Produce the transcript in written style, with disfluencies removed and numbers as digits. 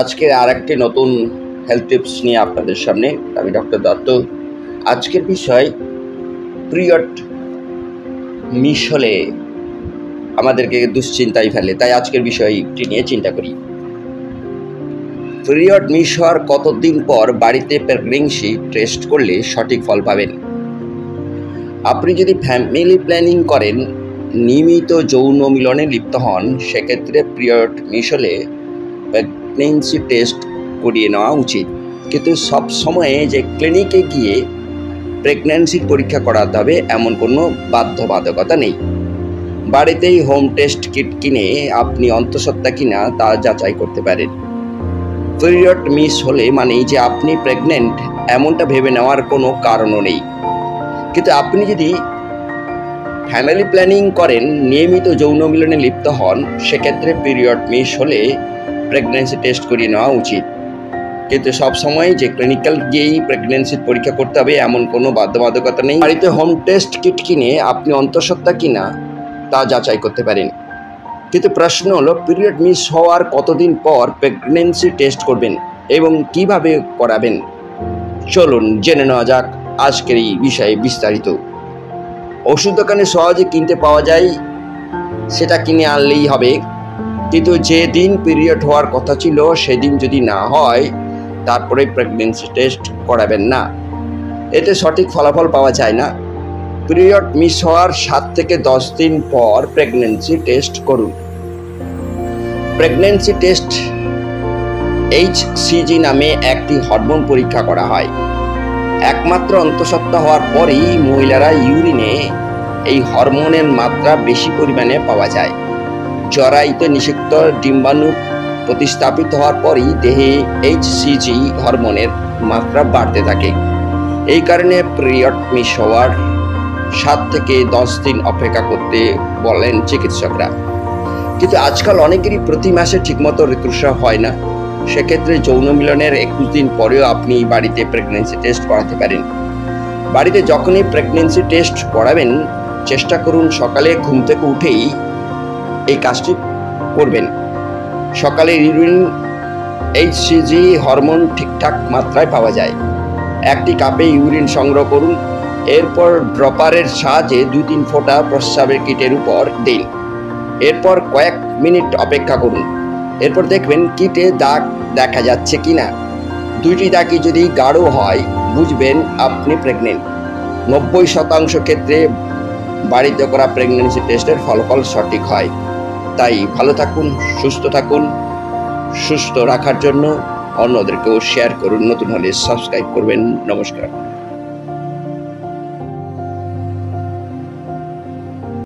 আজকে আর একটি নতুন হেলথ টিপস নিয়ে আপনাদের সামনে আমি ডক্টর দত্ত। আজকের বিষয় পিরিয়ড মিস হলে আমাদেরকে দুশ্চিন্তায় ফেলে, তাই আজকের বিষয়টি নিয়ে চিন্তা করি। পিরিয়ড মিস হওয়ার কতদিন পর বাড়িতে প্রেগন্যান্সি টেস্ট করলে সঠিক ফল পাবেন? আপনি যদি ফ্যামিলি প্ল্যানিং করেন, নিয়মিত যৌন মিলনে লিপ্ত হন, সেক্ষেত্রে পিরিয়ড মিস হলে প্রেগন্যান্সি টেস্ট করিয়ে নেওয়া উচিত। কিন্তু সব সময়ে যে ক্লিনিকে গিয়ে প্রেগন্যান্সির পরীক্ষা করাতে হবে এমন কোনো বাধ্যবাধকতা নেই। বাড়িতেই হোম টেস্ট কিট কিনে আপনি অন্তঃসত্ত্বা কিনা তা যাচাই করতে পারেন। পিরিয়ড মিস হলে মানেই যে আপনি প্রেগনেন্ট এমনটা ভেবে নেওয়ার কোনো কারণও নেই। কিন্তু আপনি যদি ফ্যামিলি প্ল্যানিং করেন, নিয়মিত যৌন মিলনে লিপ্ত হন, সেক্ষেত্রে পিরিয়ড মিস হলে প্রেগন্যান্সি টেস্ট করিয়ে নেওয়া উচিত। কিন্তু সবসময় যে ক্লিনিক্যাল গিয়েই প্রেগন্যান্সির পরীক্ষা করতে হবে এমন কোনো বাধ্যবাধকতা নেই। বাড়িতে হোম টেস্ট কিট কিনে আপনি অন্তঃসত্ত্বা কিনা তা যাচাই করতে পারেন। কিন্তু প্রশ্ন হলো, পিরিয়ড মিস হওয়ার কতদিন পর প্রেগন্যান্সি টেস্ট করবেন এবং কিভাবে করাবেন? চলুন জেনে নেওয়া যাক আজকের এই বিষয়ে বিস্তারিত। ওষুধ দোকানে সহজে কিনতে পাওয়া যায়, সেটা কিনে আনলেই হবে। কিন্তু যেদিন পিরিয়ড হওয়ার কথা ছিল সেদিন যদি না হয়, তারপরে প্রেগন্যান্সি টেস্ট করাবেন না। এতে সঠিক ফলাফল পাওয়া যায় না। পিরিয়ড মিস হওয়ার 7 থেকে 10 দিন পর প্রেগন্যান্সি টেস্ট করুন। প্রেগন্যান্সি টেস্ট HCG নামে একটি হরমোন পরীক্ষা করা হয়। একমাত্র অন্তঃসত্ত্বা হওয়ার পরেই মহিলারা ইউরিনে এই হরমোনের মাত্রা বেশি পরিমাণে পাওয়া যায়। জরায়ুতে নিষিক্ত ডিম্বাণু প্রতিস্থাপিত হওয়ার পরই দেহে HCG হরমোনের মাত্রা বাড়তে থাকে। এই কারণে পিরিয়ড মিস হওয়ার 7 থেকে 10 দিন অপেক্ষা করতে বলেন চিকিৎসকরা। কিন্তু আজকাল অনেকেরই প্রতি মাসে ঠিকমতো ঋতুস্রাব হয় না। সেক্ষেত্রে যৌন মিলনের 21 দিন পরেও আপনি বাড়িতে প্রেগন্যান্সি টেস্ট করাতে পারেন। বাড়িতে যখনই প্রেগন্যান্সি টেস্ট করাবেন, চেষ্টা করুন সকালে ঘুম থেকে উঠেই এই কাজটি করবেন। সকালে ইউরিন HCG হরমোন ঠিকঠাক মাত্রায় পাওয়া যায়। একটি কাপে ইউরিন সংগ্রহ করুন, এরপর ড্রপারের সাহায্যে 2-3 ফোঁটা প্রস্রাবের কিটের উপর দিন। এরপর কয়েক মিনিট অপেক্ষা করুন। এরপর দেখবেন কিটে দাগ দেখা যাচ্ছে কিনা। 2টি দাগই যদি গাঢ় হয়, বুঝবেন আপনি প্রেগনেন্ট। 90% ক্ষেত্রে বাড়িতে করা প্রেগন্যান্সি টেস্টের ফলাফল সঠিক হয়। তাই ভালো থাকুন, সুস্থ থাকুন। সুস্থ রাখার জন্য অন্যদেরকেও শেয়ার করুন। নতুন হলে সাবস্ক্রাইব করবেন। নমস্কার।